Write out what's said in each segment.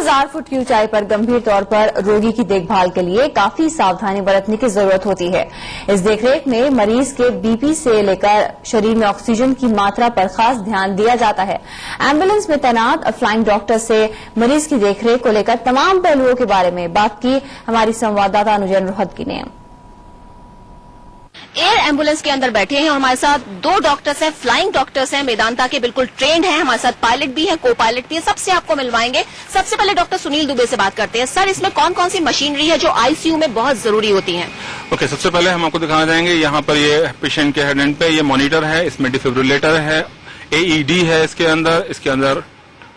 10,000 foot की ऊंचाई पर गंभीर तौर पर रोगी की देखभाल के लिए काफी सावधानी बरतने की जरूरत होती है। इस देखरेख में मरीज के बीपी से लेकर शरीर में ऑक्सीजन की मात्रा पर खास ध्यान दिया जाता है। एम्बुलेंस में तैनात फ्लाइंग डॉक्टर से मरीज की देखरेख को लेकर तमाम पहलुओं के बारे में बात की हमारी संवाददाता अनुजन रोहतगी ने। एयर एम्बुलेंस के अंदर बैठे हैं और हमारे साथ दो डॉक्टर्स हैं, फ्लाइंग डॉक्टर्स हैं, मेदांता के बिल्कुल ट्रेंड हैं। हमारे साथ पायलट भी हैं, को पायलट भी हैं। सबसे आपको मिलवाएंगे। सबसे पहले डॉक्टर सुनील दुबे से बात करते हैं। सर, इसमें कौन कौन सी मशीनरी है जो आईसीयू में बहुत जरूरी होती है? ओके, सबसे पहले हम आपको दिखाना चाहेंगे यहाँ पर ये पेशेंट के हेड एंड पे ये मॉनिटर है, इसमें डिफिब्रिलेटर है, एईडी है इसके अंदर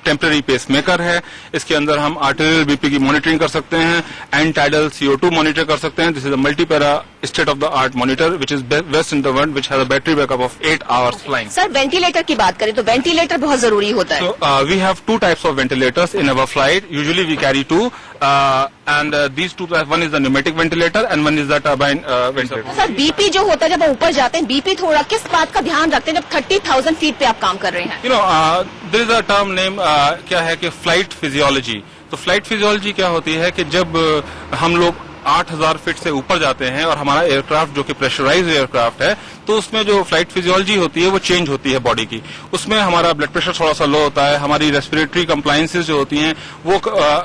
टेम्पररी पेसमेकर है, इसके अंदर हम आर्टेरियल बीपी की मॉनिटरिंग कर सकते हैं, एंड टाइडल CO2 मॉनिटर कर सकते हैं। This is a multipara state of the art monitor which is best in the world, which has a battery backup of 8 hours flying. Sir, ventilator की बात करें तो वेंटिलेटर बहुत जरूरी होता है। So we have two types of ventilators in our flight. Usually we carry two, and these two types, one is the pneumatic ventilator and one is the turbine ventilator. Sir, BP जो होता है जब हम ऊपर जाते हैं, BP थोड़ा किस बात का ध्यान रखते हैं जब 30,000 फीट पे आप काम कर रहे हैं? You know, there is a term name क्या है कि फ्लाइट फिजियोलॉजी। तो फ्लाइट फिजियोलॉजी क्या होती है कि जब हम लोग 8,000 फीट से ऊपर जाते हैं और हमारा एयरक्राफ्ट जो कि प्रेशराइज एयरक्राफ्ट है, तो उसमें जो फ्लाइट फिजियोलॉजी होती है वो चेंज होती है बॉडी की। उसमें हमारा ब्लड प्रेशर थोड़ा सा लो होता है, हमारी रेस्पिरेटरी कंप्लायंसेस जो होती हैं वो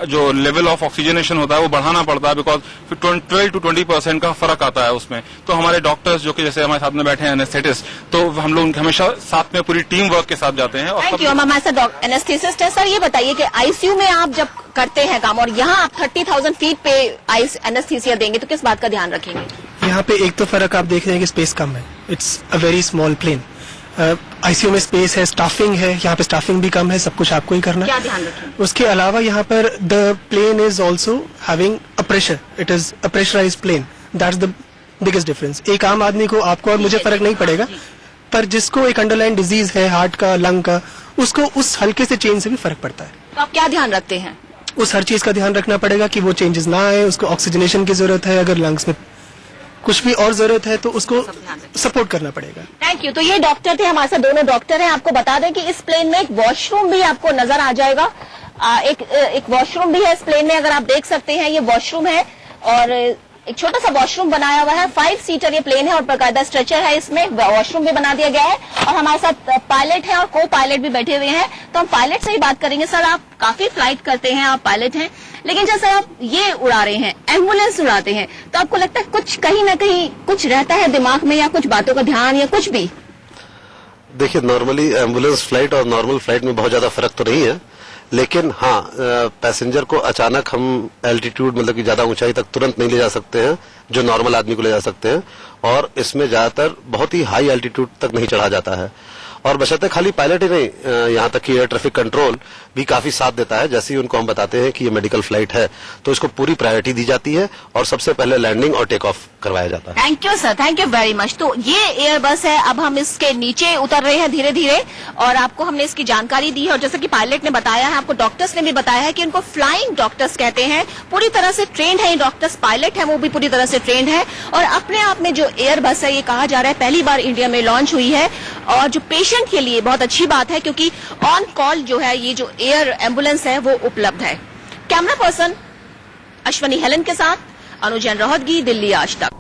जो लेवल ऑफ ऑक्सीजनेशन होता है वो बढ़ाना पड़ता है, बिकॉज 12 to 20% का फर्क आता है उसमें। तो हमारे डॉक्टर्स जो कि जैसे हमारे साथ में बैठे हैं एनेस्थेटिस्ट, तो हम लोग हमेशा साथ में पूरी टीम वर्क के साथ जाते हैं। Thank you. हमारे साथ एनेस्थेसिस्ट है। सर, ये बताइए कि आईसीयू में आप जब करते हैं काम और यहाँ आप 30,000 फीट पे एनेस्थीसिया देंगे तो किस बात का ध्यान रखेंगे? यहाँ पे एक तो फर्क आप देख रहे हैं कि स्पेस कम है, it's a very small plane. ICU में स्पेस है, स्टाफिंग है, यहाँ पे स्टाफिंग भी कम है, सब कुछ आपको ही करना है। क्या ध्यान रखें? उसके अलावा यहाँ पर the plane is also having a pressure, it is a pressurise plane, that's the biggest difference. एक आम आदमी को, आपको और मुझे फर्क नहीं पड़ेगा, पर जिसको एक अंडरलाइन डिजीज है हार्ट का, लंग का, उसको उस हल्के से चेंज से भी फर्क पड़ता है। तो आप क्या ध्यान रखते हैं? उस हर चीज का ध्यान रखना पड़ेगा कि वो चेंजेस ना आए। उसको ऑक्सीजनेशन की जरूरत है, अगर लंग्स में कुछ भी और जरूरत है तो उसको सपोर्ट करना पड़ेगा। Thank you. तो ये डॉक्टर थे, हमारे साथ दोनों डॉक्टर हैं। आपको बता दें कि इस प्लेन में एक वॉशरूम भी आपको नजर आ जाएगा। एक वॉशरूम भी है इस प्लेन में, अगर आप देख सकते हैं ये वॉशरूम है और एक छोटा सा वॉशरूम बनाया हुआ है। 5 सीटर ये प्लेन है और बाकायदा स्ट्रेचर है, इसमें वॉशरूम भी बना दिया गया है। और हमारे साथ पायलट है और को पायलट भी बैठे हुए हैं, तो हम पायलट से ही बात करेंगे। सर, आप काफी फ्लाइट करते हैं, आप पायलट हैं, लेकिन जैसे आप ये उड़ा रहे हैं, एम्बुलेंस उड़ाते हैं, तो आपको लगता है कुछ कहीं ना कहीं कुछ रहता है दिमाग में या कुछ बातों का ध्यान या कुछ भी? देखिए, नॉर्मली एम्बुलेंस फ्लाइट और नॉर्मल फ्लाइट में बहुत ज्यादा फर्क तो नहीं है, लेकिन हाँ, पैसेंजर को अचानक हम एल्टीट्यूड मतलब कि ज्यादा ऊंचाई तक तुरंत नहीं ले जा सकते हैं जो नॉर्मल आदमी को ले जा सकते हैं, और इसमें ज्यादातर बहुत ही हाई एल्टीट्यूड तक नहीं चढ़ा जाता है। और बशर्ते खाली पायलट ही नहीं, यहाँ तक कि एयर ट्रैफिक कंट्रोल भी काफी साथ देता है। जैसे ही उनको हम बताते हैं कि ये मेडिकल फ्लाइट है तो इसको पूरी प्रायोरिटी दी जाती है और सबसे पहले लैंडिंग और टेक ऑफ करवाया जाता है। Thank you sir, thank you very much. तो ये एयर बस है, अब हम इसके नीचे उतर रहे हैं धीरे धीरे और आपको हमने इसकी जानकारी दी है। और जैसे कि पायलट ने बताया है, आपको डॉक्टर्स ने भी बताया है कि इनको फ्लाइंग डॉक्टर्स कहते हैं, पूरी तरह से ट्रेंड है ये डॉक्टर्स। पायलट है वो भी पूरी तरह से ट्रेंड है और अपने आप में जो एयर बस है, ये कहा जा रहा है पहली बार इंडिया में लॉन्च हुई है और जो पेशेंट के लिए बहुत अच्छी बात है क्योंकि ऑन कॉल जो है ये जो एयर एम्बुलेंस है वो उपलब्ध है। कैमरा पर्सन अश्वनी हेलन के साथ अनुजन रोहतगी, दिल्ली आज तक।